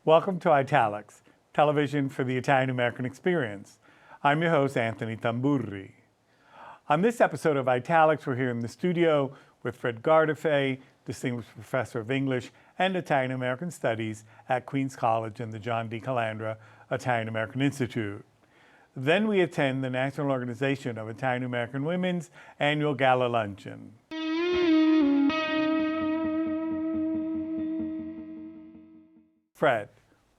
Welcome to Italics, television for the Italian American experience. I'm your host, Anthony Tamburri. On this episode of Italics, we're here in the studio with Fred Gardaphé, Distinguished Professor of English and Italian American Studies at Queens College and the John D. Calandra Italian American Institute. Then we attend the National Organization of Italian American Women's annual Gala Luncheon. Fred,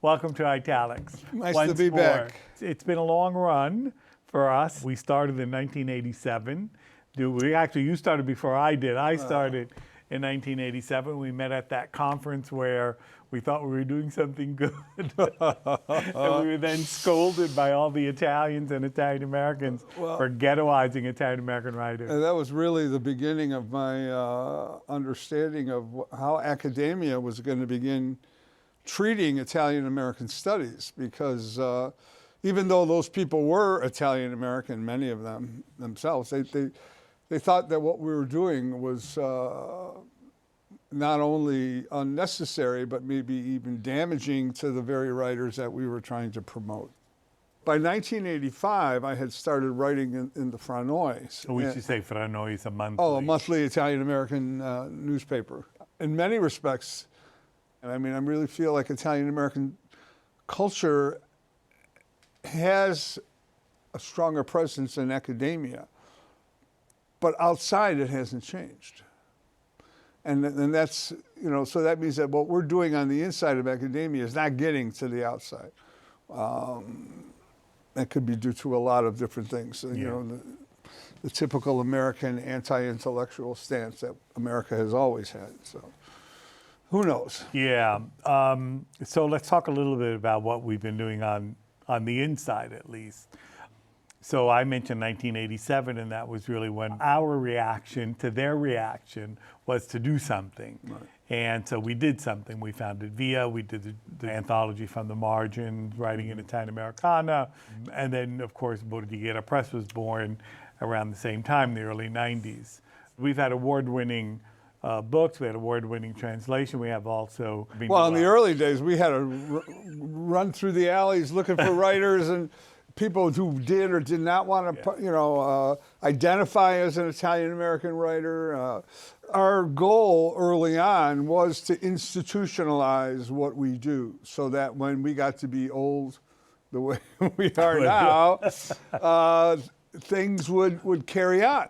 welcome to Italics. Nice to be back. It's been a long run for us. We started in 1987. You started before I did. I started in 1987. We met at that conference where we thought we were doing something good. And we were then scolded by all the Italians and Italian Americans for ghettoizing Italian American writers. And that was really the beginning of my understanding of how academia was going to begin treating Italian American studies, because even though those people were Italian American, many of them themselves, they thought that what we were doing was not only unnecessary, but maybe even damaging to the very writers that we were trying to promote. By 1985, I had started writing in the Franois. We should say Franois is a monthly. Oh, a monthly Italian American newspaper. In many respects, and I mean, I really feel like Italian American culture has a stronger presence in academia, but outside it hasn't changed. And that's, so that means that what we're doing on the inside of academia is not getting to the outside. That could be due to a lot of different things. The typical American anti-intellectual stance that America has always had, so. Who knows? Yeah. So let's talk a little bit about what we've been doing on the inside, at least. So I mentioned 1987, and that was really when our reaction to their reaction was to do something. Right. And so we did something. We founded VIA. We did the anthology From the Margins, writing in Italian Americana. And then, of course, Bordighera Press was born around the same time, the early 90s. We've had award-winning books. We had award-winning translation. We have also been in the early days, we had to run through the alleys looking for writers and people who did or did not want to, identify as an Italian-American writer. Our goal early on was to institutionalize what we do, so that when we got to be old, the way we are now, things would carry on.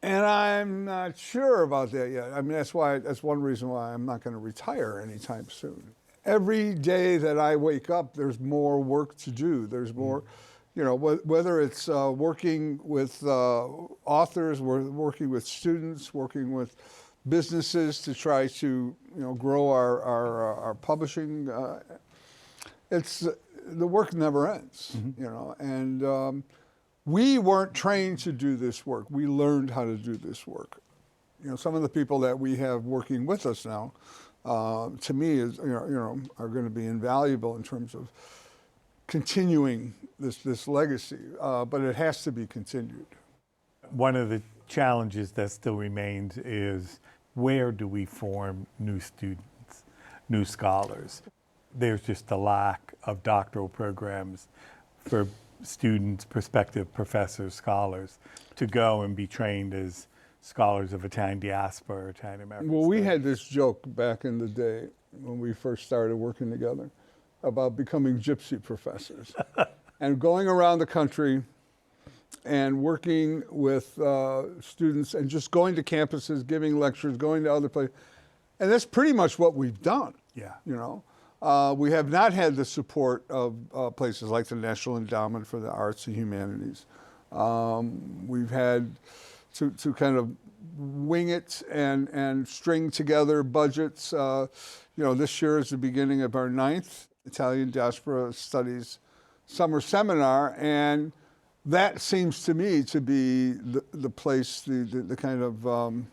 And I'm not sure about that yet. I mean, that's one reason why I'm not going to retire anytime soon. Every day that I wake up, there's more work to do. There's more, whether it's working with authors, working with students, working with businesses to try to, grow our publishing. The work never ends, and we weren't trained to do this work. We learned how to do this work. Some of the people that we have working with us now, to me, are going to be invaluable in terms of continuing this legacy. But it has to be continued. One of the challenges that still remains is, where do we form new students, new scholars? There's just a lack of doctoral programs for students, prospective professors, scholars, to go and be trained as scholars of Italian diaspora or Italian American Well, we studies. had this joke back in the day when we first started working together about becoming gypsy professors and going around the country and working with students and just going to campuses, giving lectures, going to other places. And that's pretty much what we've done. Yeah. We have not had the support of places like the National Endowment for the Arts and Humanities. We've had to kind of wing it and string together budgets. This year is the beginning of our 9th Italian Diaspora Studies Summer Seminar, and that seems to me to be the place, the kind of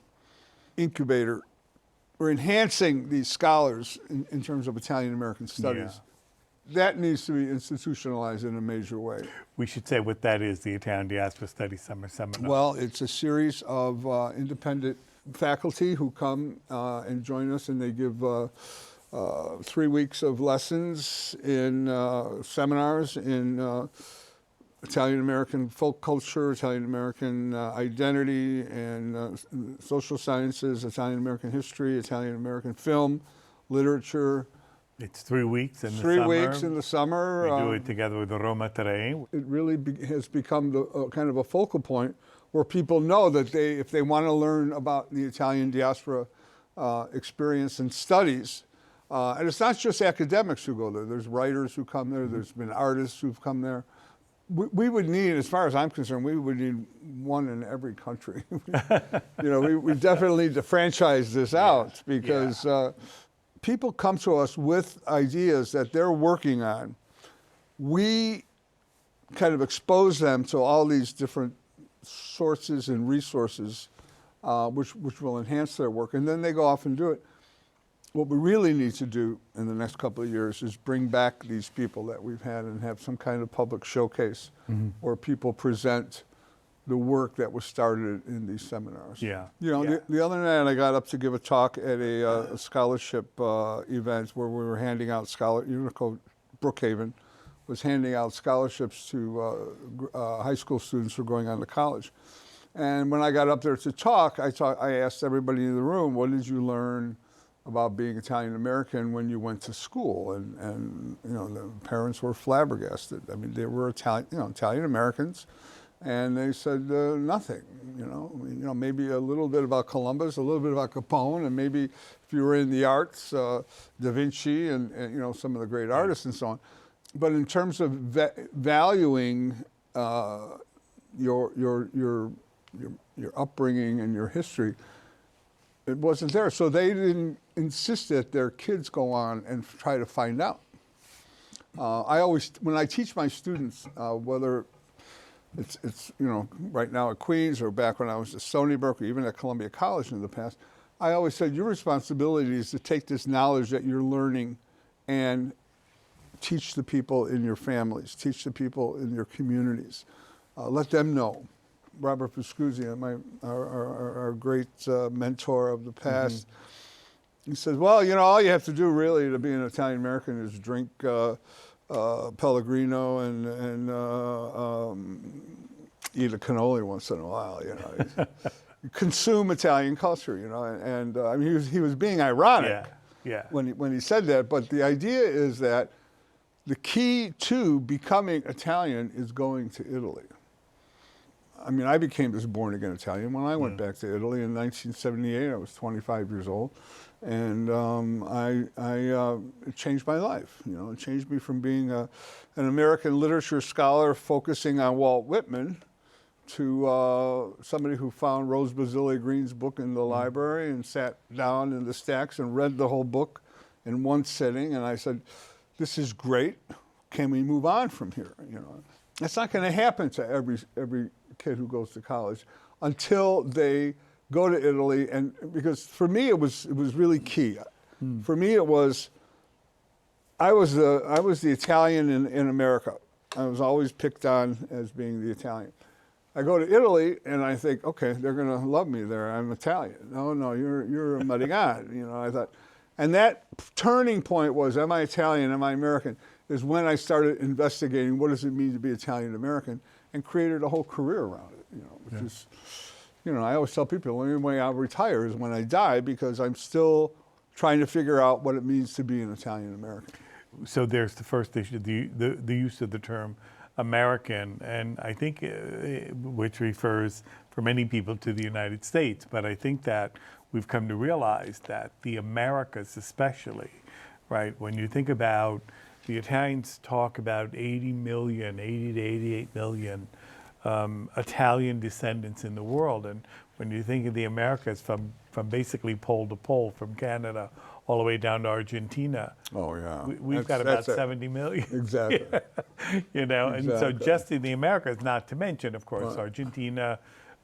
incubator. We're enhancing these scholars in terms of Italian American studies. Yeah. That needs to be institutionalized in a major way. We should say what that is, the Italian Diaspora Studies Summer Seminar. Well, it's a series of independent faculty who come and join us, and they give 3 weeks of lessons in seminars in Italian American folk culture, Italian American identity, and social sciences, Italian American history, Italian American film, literature. It's 3 weeks in the 3 summer. weeks in the summer. We do it together with the Roma Tre. It really has become kind of a focal point where people know that if they want to learn about the Italian diaspora experience and studies, and it's not just academics who go there. There's writers who come there. There's been artists who've come there. We would need, as far as I'm concerned, we would need one in every country. We definitely need to franchise this out because people come to us with ideas that they're working on. We kind of expose them to all these different sources and resources, which will enhance their work, and then they go off and do it. What we really need to do in the next couple of years is bring back these people that we've had and have some kind of public showcase where people present the work that was started in these seminars. The other night I got up to give a talk at a scholarship event where we were handing out Brookhaven was handing out scholarships to high school students who are going on to college. And when I got up there to talk, I asked everybody in the room, what did you learn about being Italian American when you went to school? And the parents were flabbergasted. I mean, they were Italian Americans, and they said nothing. Maybe a little bit about Columbus, a little bit about Capone, and maybe if you were in the arts, Da Vinci, and some of the great artists and so on. But in terms of valuing your upbringing and your history, it wasn't there. So they didn't insist that their kids go on and try to find out. When I teach my students, whether it's right now at Queens or back when I was at Stony Brook or even at Columbia College in the past, I always said your responsibility is to take this knowledge that you're learning and teach the people in your families, teach the people in your communities. Let them know. Robert Pascuzzi, our great mentor of the past, he says, well, all you have to do really to be an Italian American is drink Pellegrino and eat a cannoli once in a while, consume Italian culture, and I mean, he was being ironic when he said that, but the idea is that the key to becoming Italian is going to Italy. I mean, I became this born-again Italian when I went back to Italy in 1978. I was 25 years old, and it changed my life. It changed me from being an American literature scholar focusing on Walt Whitman to somebody who found Rose Basile Green's book in the library and sat down in the stacks and read the whole book in one sitting. And I said, this is great. Can we move on from here? That's not going to happen to every kid who goes to college until they go to Italy. And because for me it was really key. For me it was I was the Italian in America. I was always picked on as being the Italian. I go to Italy and I think, okay, they're going to love me there. I'm Italian. No, you're a Marigan. I thought, and that turning point was, am I Italian? Am I American? Is when I started investigating what does it mean to be Italian American, and created a whole career around it. Which is, I always tell people the only way I'll retire is when I die, because I'm still trying to figure out what it means to be an Italian American. So there's the first issue, the use of the term American, and I think which refers for many people to the United States, but I think that we've come to realize that the Americas especially, right, when you think about the Italians talk about 80 to 88 million Italian descendants in the world, and when you think of the Americas from basically pole to pole, from Canada all the way down to Argentina. Oh yeah, we've got about 70 million. Exactly. And so just in the Americas, not to mention, of course, Argentina.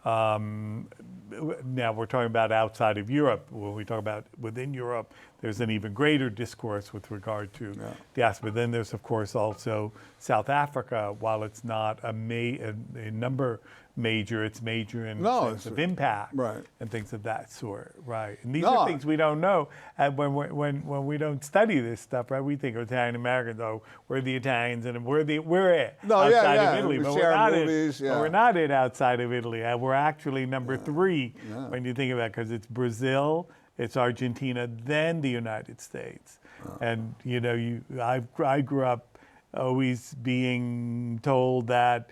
Now we're talking about outside of Europe. When we talk about within Europe, there's an even greater discourse with regard to diaspora. Then there's, of course, also South Africa. While it's not a number major. It's major in No, sense of impact right. and things of that sort, right? And these No. are things we don't know. And when we don't study this stuff, right? We think of Italian Americans, oh, we're the Italians and we're it No, yeah, outside yeah, of Italy, we but share we're not movies, it. yeah. But we're not it outside of Italy. And we're actually number 3 when you think of that, because it's Brazil, it's Argentina, then the United States. And you know, I grew up always being told that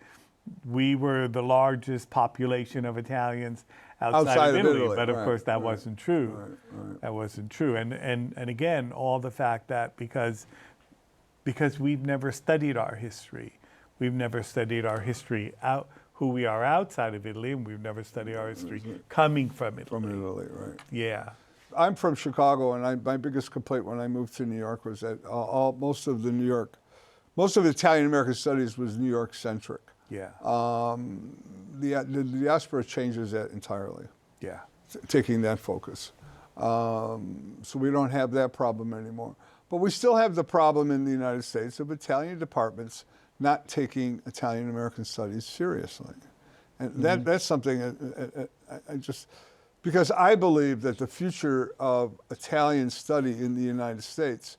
we were the largest population of Italians outside of Italy. But of course that wasn't true. That wasn't true. And again, all the fact that because we've never studied our history. We've never studied our history who we are outside of Italy, and we've never studied our history coming from Italy. From Italy, right. Yeah. I'm from Chicago, and my biggest complaint when I moved to New York was that most of Italian American studies was New York centric. Yeah. The diaspora changes that entirely, Yeah. taking that focus. So we don't have that problem anymore. But we still have the problem in the United States of Italian departments not taking Italian American studies seriously. And that's something I just, because I believe that the future of Italian study in the United States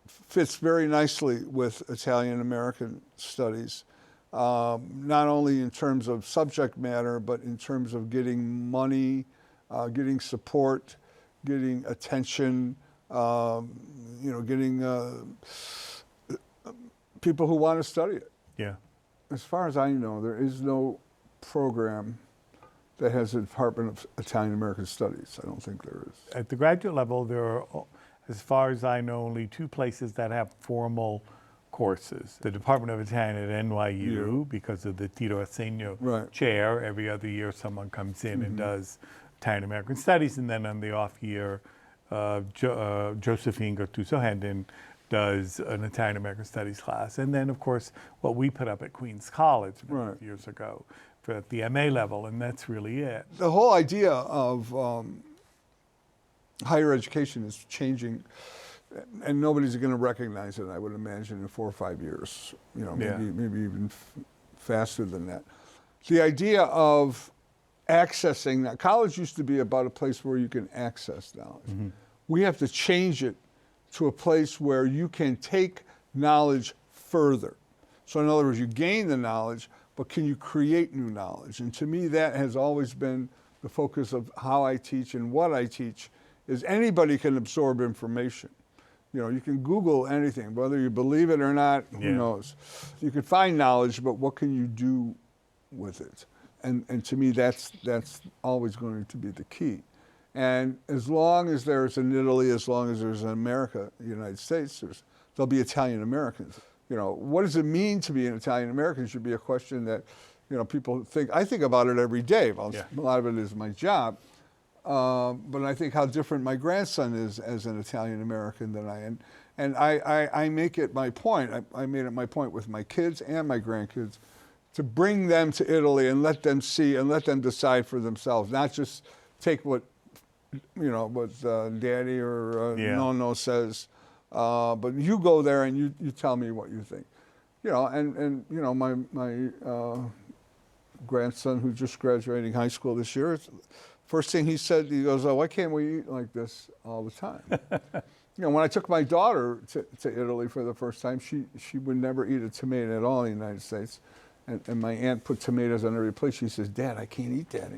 fits very nicely with Italian American studies, not only in terms of subject matter, but in terms of getting money, getting support, getting attention, getting people who want to study it. Yeah. As far as I know, there is no program that has a Department of Italian American Studies. I don't think there is. At the graduate level, there are, as far as I know, only 2 places that have formal courses. The Department of Italian at NYU, because of the Tito Assegno chair. Every other year someone comes in and does Italian American Studies, and then on the off year, Josephine Gattuso-Hendon does an Italian American Studies class. And then, of course, what we put up at Queens College years ago for at the MA level, and that's really it. The whole idea of higher education is changing, and nobody's going to recognize it, I would imagine, in 4 or 5 years, maybe even faster than that. The idea of accessing that, college used to be about a place where you can access knowledge. We have to change it to a place where you can take knowledge further. So in other words, you gain the knowledge, but can you create new knowledge? And to me, that has always been the focus of how I teach and what I teach, is anybody can absorb information. You can Google anything, whether you believe it or not, who knows. You can find knowledge, but what can you do with it? And to me, that's always going to be the key. And as long as there's an Italy, as long as there's an America, the United States, there'll be Italian Americans. What does it mean to be an Italian American should be a question that, people think. I think about it every day. Well, a lot of it is my job. But I think how different my grandson is as an Italian American than I am. And I make it my point. I made it my point with my kids and my grandkids to bring them to Italy and let them see and let them decide for themselves, not just take what Daddy or Nono says, but you go there and you tell me what you think. My grandson, who's just graduating high school this year, first thing he said, he goes, "Oh, why can't we eat like this all the time?" When I took my daughter to Italy for the first time, she would never eat a tomato at all in the United States. And my aunt put tomatoes on every plate. She says, "Dad, I can't eat that."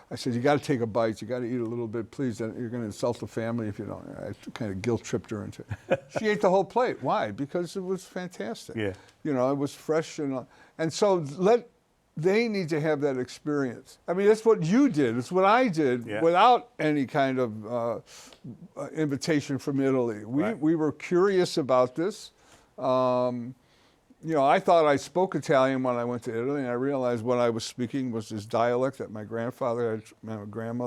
I said, "You got to take a bite. You got to eat a little bit, please. You're going to insult the family if you don't." I kind of guilt tripped her into it. She ate the whole plate. Why? Because it was fantastic. Yeah. It was fresh and so they need to have that experience. I mean, that's what you did. It's what I did without any kind of invitation from Italy. We were curious about this. I thought I spoke Italian when I went to Italy, and I realized what I was speaking was this dialect that my grandmother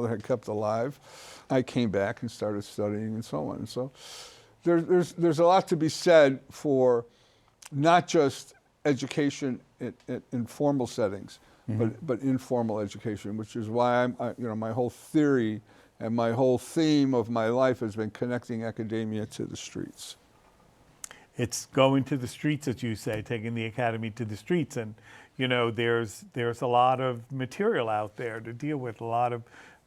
had kept alive. I came back and started studying and so on. And so there's a lot to be said for not just education in formal settings, but informal education, which is why my whole theory and my whole theme of my life has been connecting academia to the streets. It's going to the streets, as you say, taking the academy to the streets. And, there's a lot of material out there to deal with, a lot of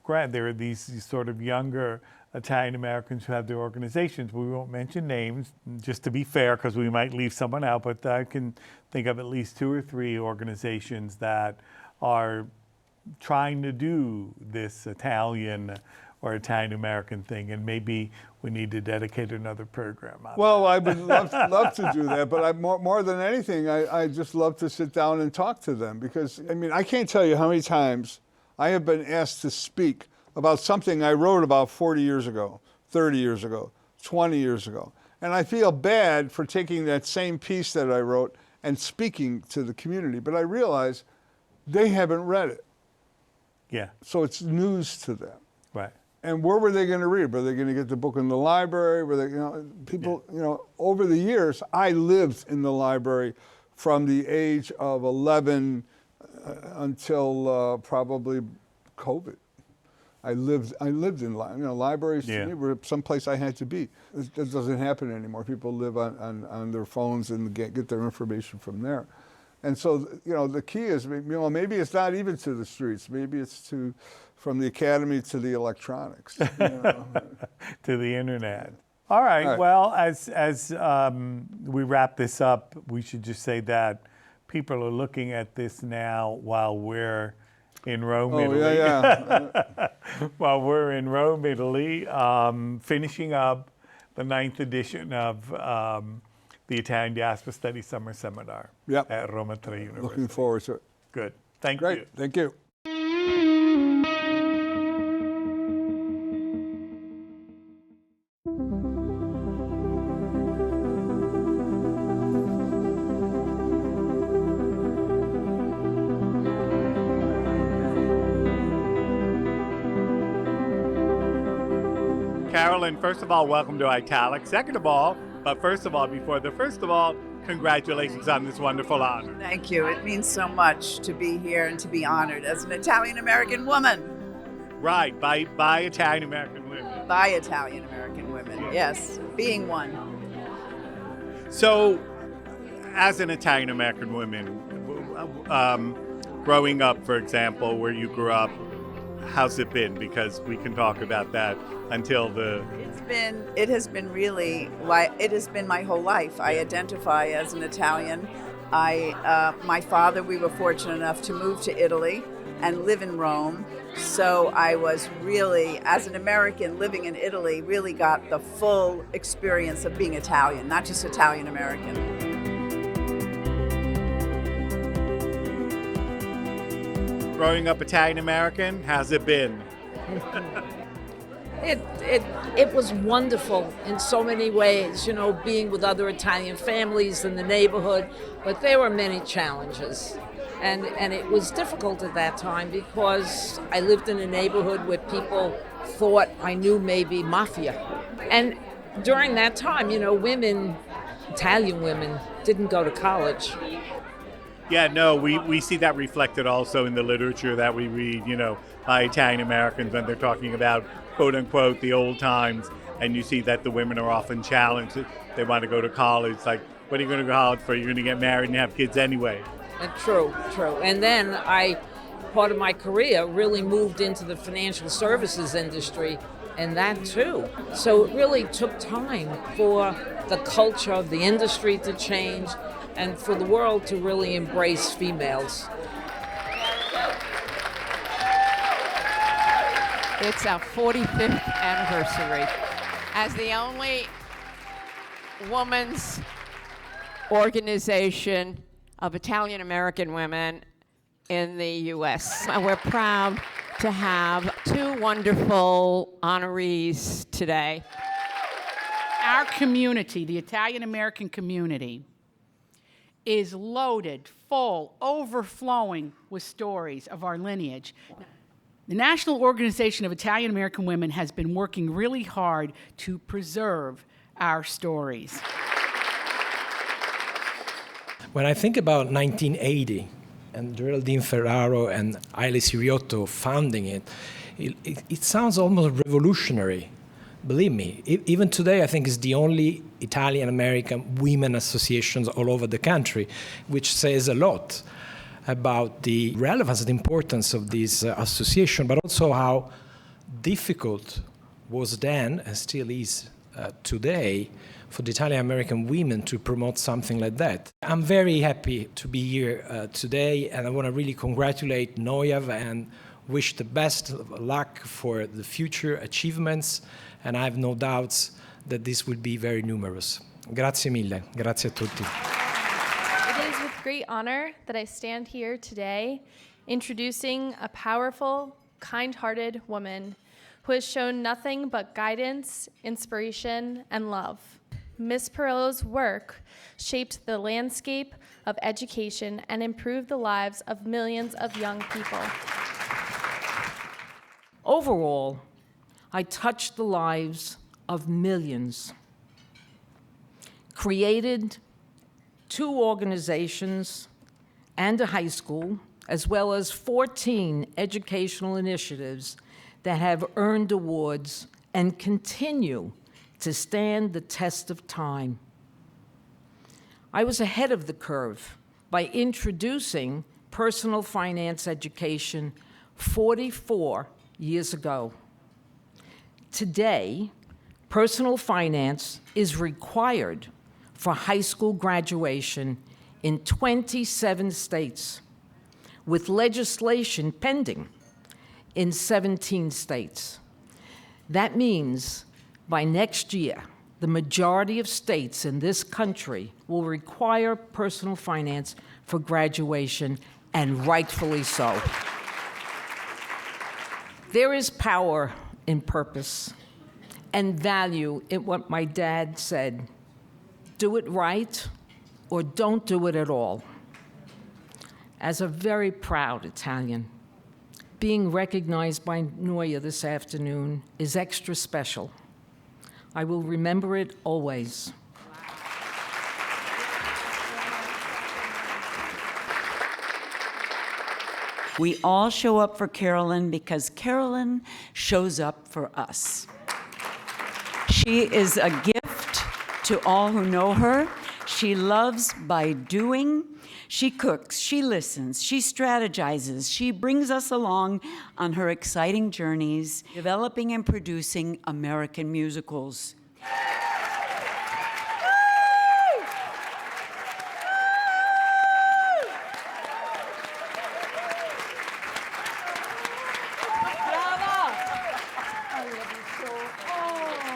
there are these sort of younger Italian Americans who have their organizations. We won't mention names, just to be fair, because we might leave someone out, but I can think of at least 2 or 3 organizations that are trying to do this Italian or Italian American thing, and maybe we need to dedicate another program on Well, I would love to do that, but more than anything, I just love to sit down and talk to them, because, I mean, I can't tell you how many times I have been asked to speak about something I wrote about 40 years ago, 30 years ago, 20 years ago. And I feel bad for taking that same piece that I wrote and speaking to the community, but I realize they haven't read it. Yeah. So it's news to them. Right. And where were they going to read? Were they going to get the book in the library? Were they, people, over the years, I lived in the library from the age of 11 until probably COVID. I lived in libraries. To me were someplace I had to be. That doesn't happen anymore. People live on their phones and get their information from there. And so, the key is, maybe it's not even to the streets. Maybe it's from the academy to the electronics. To the internet. All right. Well, as we wrap this up, we should just say that people are looking at this now while we're in Rome, Italy. While we're in Rome, Italy, finishing up the 9th edition of the Italian Diaspora Studies Summer Seminar at Roma Tre University. Looking forward to it. Good. Thank Great. you. Thank you. Carolyn, first of all, welcome to Italics. Second of all, congratulations on this wonderful honor. Thank you. It means so much to be here and to be honored as an Italian American woman. Right, by Italian American women. By Italian American women, yes, being one. So, as an Italian American woman, growing up, for example, where you grew up, how's it been? Because we can talk about that until it has been really, it has been my whole life. I identify as an Italian. My father, we were fortunate enough to move to Italy and live in Rome. So I was really, as an American living in Italy, really got the full experience of being Italian, not just Italian American. Growing up Italian American, how's it been? It was wonderful in so many ways, being with other Italian families in the neighborhood, but there were many challenges. And it was difficult at that time because I lived in a neighborhood where people thought I knew maybe mafia. And during that time, women, Italian women, didn't go to college. Yeah, no, we see that reflected also in the literature that we read, by Italian Americans when they're talking about, quote unquote, the old times, and you see that the women are often challenged. They want to go to college. Like, what are you going to go to college for? You're going to get married and have kids anyway. True. And then part of my career really moved into the financial services industry, and that too. So it really took time for the culture of the industry to change and for the world to really embrace females. It's our 45th anniversary as the only women's organization of Italian American women in the U.S. And we're proud to have 2 wonderful honorees today. Our community, the Italian American community, is loaded, full, overflowing with stories of our lineage. The National Organization of Italian American Women has been working really hard to preserve our stories. When I think about 1980 and Geraldine Ferraro and Aile Siriotto founding it sounds almost revolutionary. Believe me, even today I think it's the only Italian American women associations all over the country, which says a lot. about the relevance and importance of this association, but also how difficult was then, and still is today, for the Italian American women to promote something like that. I'm very happy to be here today, and I want to really congratulate NOIAW and wish the best of luck for the future achievements, and I have no doubts that this will be very numerous. Grazie mille. Grazie a tutti. It is with great honor that I stand here today introducing a powerful, kind-hearted woman who has shown nothing but guidance, inspiration, and love. Ms. Perillo's work shaped the landscape of education and improved the lives of millions of young people. Overall, I touched the lives of millions, created 2 organizations and a high school, as well as 14 educational initiatives that have earned awards and continue to stand the test of time. I was ahead of the curve by introducing personal finance education 44 years ago. Today, personal finance is required for high school graduation in 27 states, with legislation pending in 17 states. That means by next year, the majority of states in this country will require personal finance for graduation, and rightfully so. There is power in purpose and value in what my dad said: do it right or don't do it at all. As a very proud Italian, being recognized by NOIAW this afternoon is extra special. I will remember it always. We all show up for Carolyn because Carolyn shows up for us. She is a gift to all who know her. She loves by doing. She cooks, she listens, she strategizes, she brings us along on her exciting journeys, developing and producing American musicals.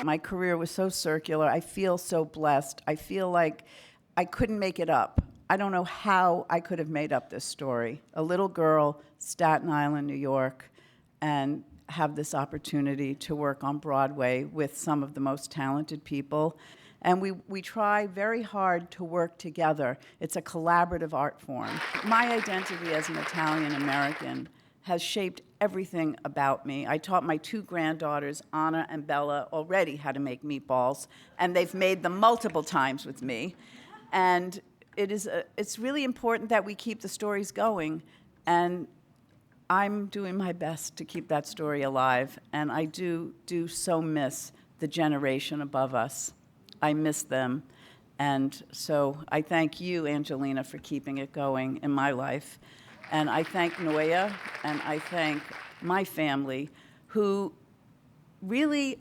My career was so circular. I feel so blessed. I feel like I couldn't make it up. I don't know how I could have made up this story. A little girl, Staten Island, New York, and have this opportunity to work on Broadway with some of the most talented people. And we try very hard to work together. It's a collaborative art form. My identity as an Italian American has shaped everything about me. I taught my 2 granddaughters, Anna and Bella, already how to make meatballs, and they've made them multiple times with me. And it's really important that we keep the stories going, and I'm doing my best to keep that story alive, and I do so miss the generation above us. I miss them, and so I thank you, Angelina, for keeping it going in my life. And I thank NOIAW, and I thank my family, who really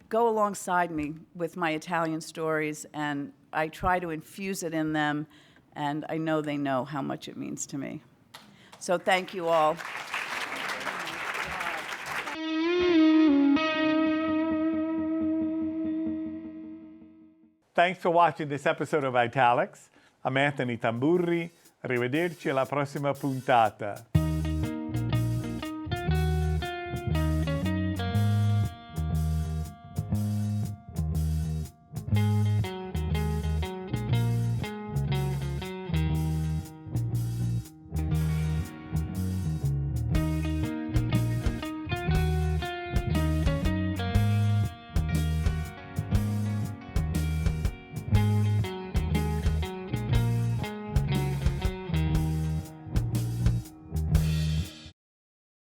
go alongside me with my Italian stories, and I try to infuse it in them, and I know they know how much it means to me. So thank you all. Thanks for watching this episode of Italics. I'm Anthony Tamburri. Arrivederci alla prossima puntata.